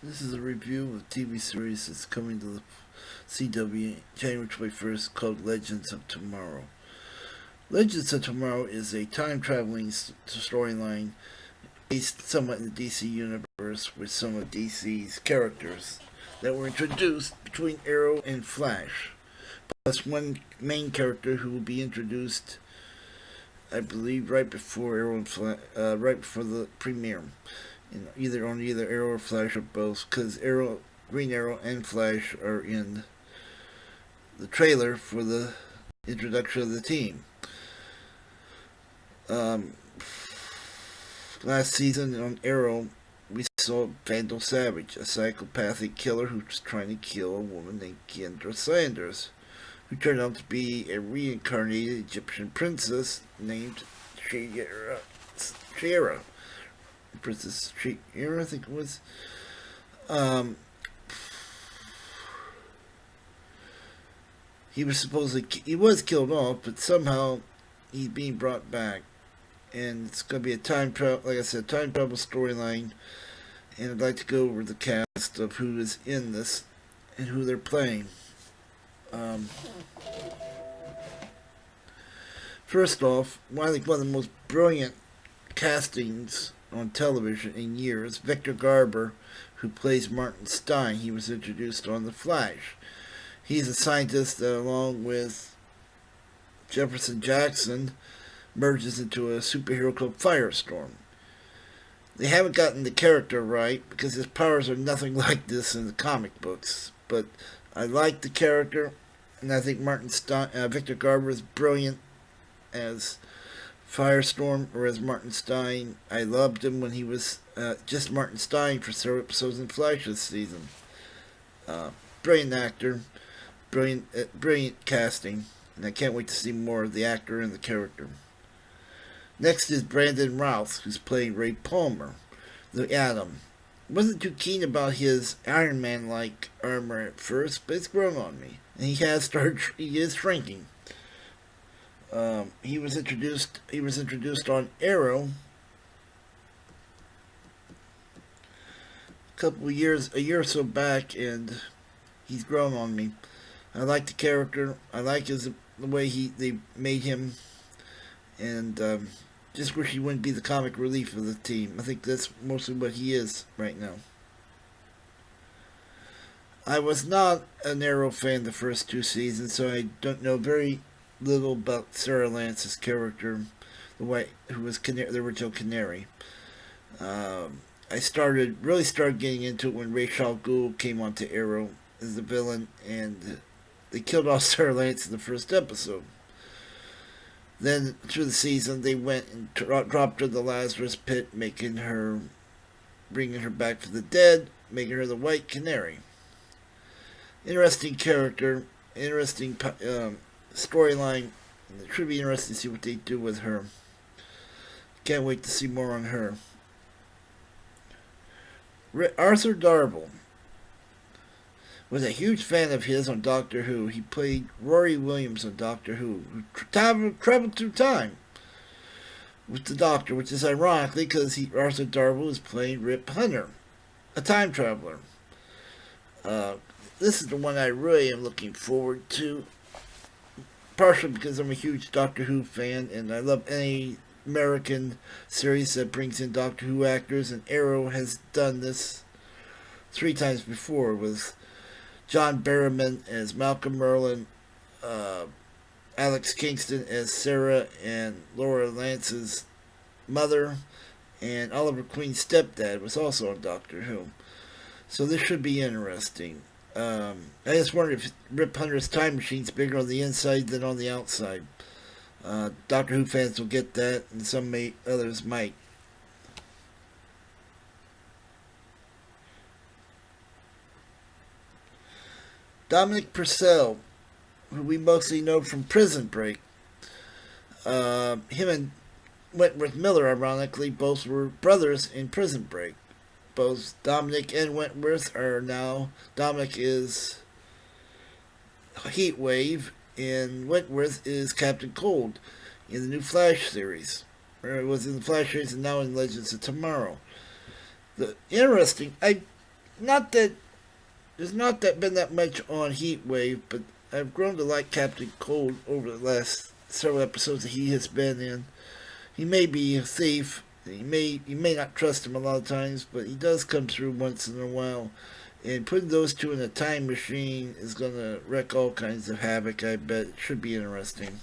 This is a review of a TV series that's coming to the CW January 21st called Legends of Tomorrow. Legends of Tomorrow is a time-traveling storyline based somewhat in the DC universe with some of DC's characters that were introduced between Arrow and Flash, plus one main character who will be introduced, I believe, right before Arrow and right before the premiere. Either Arrow or Flash or both, because Green Arrow and Flash are in the trailer for the introduction of the team. Last season on Arrow, we saw Vandal Savage, a psychopathic killer who was trying to kill a woman named Kendra Sanders, who turned out to be a reincarnated Egyptian princess named Shira. Princess Shira, I think it was. He was killed off, but somehow he's being brought back, and it's going to be a time travel storyline. And I'd like to go over the cast of who is in this and who they're playing. First off, I think one of the most brilliant castings on television in years, Victor Garber, who plays Martin Stein. He was introduced on The Flash. He's a scientist that, along with Jefferson Jackson, merges into a superhero called Firestorm. They haven't gotten the character right because his powers are nothing like this in the comic books. But I like the character, and I think Victor Garber is brilliant as Firestorm, or as Martin Stein. I loved him when he was just Martin Stein for several episodes in Flash this season. Brilliant actor, brilliant casting, and I can't wait to see more of the actor and the character. Next is Brandon Routh, who's playing Ray Palmer, the Atom. Wasn't too keen about his Iron Man-like armor at first, but it's grown on me, and he is shrinking. He was introduced on Arrow a year or so back, and he's grown on me. I like the character. I like the way they made him, and just wish he wouldn't be the comic relief of the team. I think that's mostly what he is right now. I was not an Arrow fan the first two seasons, so I don't know very little about Sara Lance's character, who was the original Canary. I really started getting into it when Ra's al Ghul came onto Arrow as the villain, and they killed off Sara Lance in the first episode. Then through the season, they went and dropped her in the Lazarus Pit, bringing her back from the dead, making her the White Canary. Interesting character, interesting storyline, and it should be interesting to see what they do with her. Can't wait to see more on her. Arthur Darvill was a huge fan of his on Doctor Who. He played Rory Williams on Doctor Who traveled through time with the Doctor, which is ironically because Arthur Darvill is playing Rip Hunter, a time traveler. This is the one I really am looking forward to, partially because I'm a huge Doctor Who fan, and I love any American series that brings in Doctor Who actors, and Arrow has done this 3 times before, with John Barrowman as Malcolm Merlin, Alex Kingston as Sarah and Laura Lance's mother, and Oliver Queen's stepdad was also on Doctor Who. So this should be interesting. I just wonder if Rip Hunter's time machine's bigger on the inside than on the outside. Doctor Who fans will get that, and others might. Dominic Purcell, who we mostly know from Prison Break. Him and Wentworth Miller, ironically, both were brothers in Prison Break. Both Dominic and Wentworth are now... Dominic is Heatwave, and Wentworth is Captain Cold in the new Flash series. Or it was in the Flash series and now in Legends of Tomorrow. I not that there's not that been that much on Heat Wave, but I've grown to like Captain Cold over the last several episodes that he has been in. He may be a thief. You may not trust him a lot of times, but he does come through once in a while. And putting those two in a time machine is going to wreak all kinds of havoc, I bet. It should be interesting.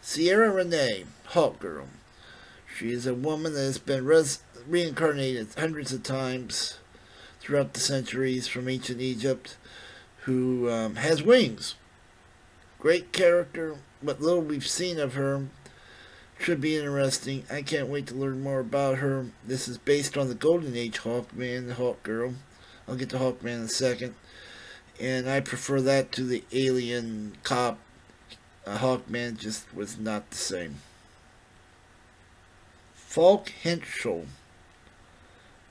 Sierra Renee, Hawk Girl. She is a woman that has been reincarnated hundreds of times throughout the centuries from ancient Egypt, who has wings. Great character. What little we've seen of her should be interesting. I can't wait to learn more about her. This is based on the Golden Age Hawkman, the Hawk Girl. I'll get to Hawkman in a second. And I prefer that to the alien cop. Hawkman just was not the same. Falk Henschel.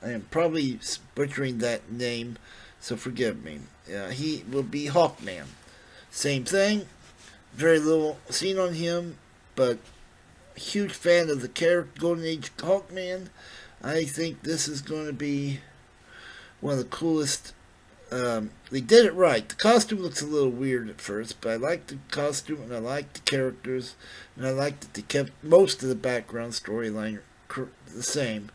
I am probably butchering that name, so forgive me. He will be Hawkman. Same thing. Very little seen on him, but a huge fan of the character Golden Age Hawkman. I think this is going to be one of the coolest. They did it right. The costume looks a little weird at first, but I like the costume and I like the characters, and I like that they kept most of the background storyline the same.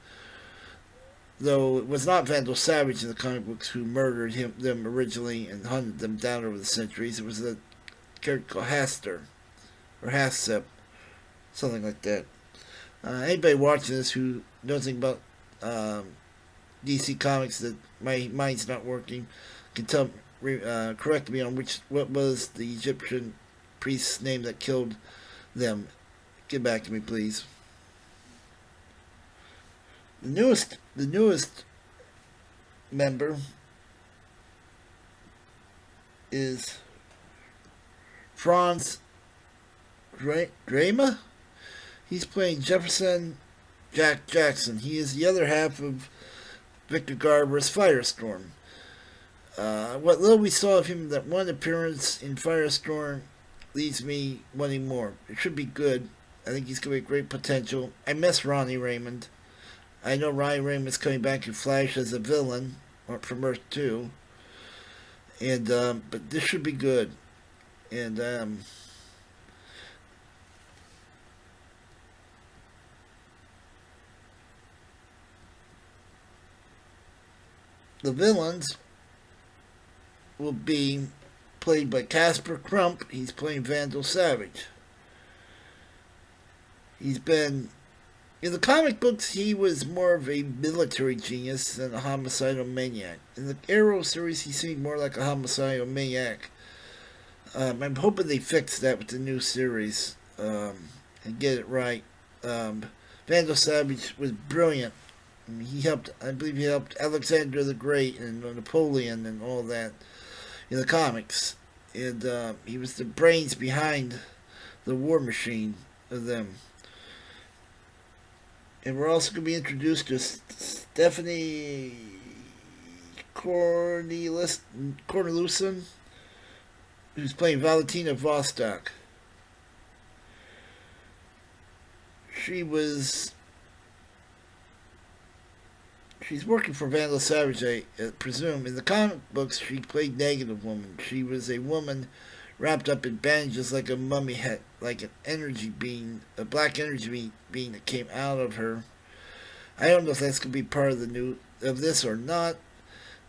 Though it was not Vandal Savage in the comic books who murdered them originally and hunted them down over the centuries. It was a character called Haster, or Hassep, something like that. Anybody watching this who knows anything about DC Comics that my mind's not working can correct me on what was the Egyptian priest's name that killed them. Get back to me, please. The newest member is Franz Drama. He's playing Jefferson Jack Jackson. He is the other half of Victor Garber's Firestorm. What little we saw of him in that one appearance in Firestorm leaves me wanting more. It should be good. I think he's going to be great potential. I miss Ronnie Raymond. I know Ronnie Raymond's coming back in Flash as a villain from Earth 2. And but this should be good. And the villains will be played by Casper Crump. He's playing Vandal Savage. He's been in the comic books, he was more of a military genius than a homicidal maniac. In the Arrow series, he seemed more like a homicidal maniac. I'm hoping they fix that with the new series and get it right. Vandal Savage was brilliant. I believe he helped Alexander the Great and Napoleon and all that in the comics. And he was the brains behind the war machine of them. And we're also going to be introduced to Stephanie Corneliuson, who's playing Valentina Vostok. She's working for Vandal Savage, I presume. In the comic books, she played Negative Woman. She was a woman wrapped up in bandages like a mummy head, like an energy being, a black energy being that came out of her. I don't know if that's going to be part of this or not,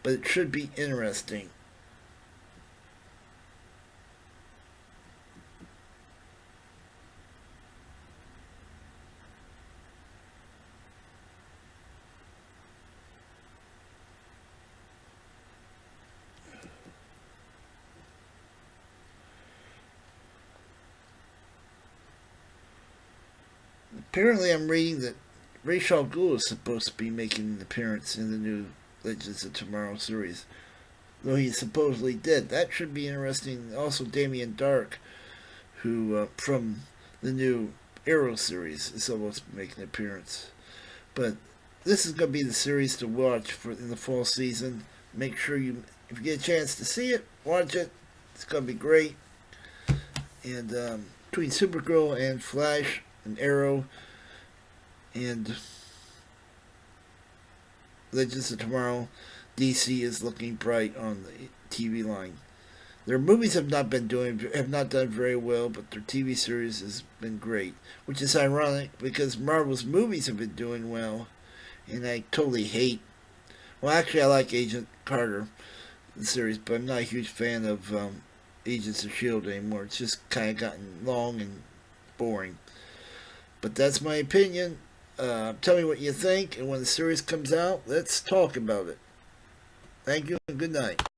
but it should be interesting. Apparently, I'm reading that Ra's al Ghul is supposed to be making an appearance in the new Legends of Tomorrow series, though he supposedly did. That should be interesting. Also, Damien Dark, who from the new Arrow series, is supposed to make an appearance. But this is going to be the series to watch in the fall season. Make sure if you get a chance to see it, watch it. It's going to be great. And between Supergirl and Flash, and Arrow and Legends of Tomorrow, DC is looking bright on the TV line. Their movies have not done very well, but their TV series has been great, which is ironic because Marvel's movies have been doing well, and I totally hate. Well, actually, I like Agent Carter the series, but I'm not a huge fan of Agents of Shield anymore. It's just kind of gotten long and boring. But that's my opinion. Tell me what you think, and when the series comes out, let's talk about it. Thank you and good night.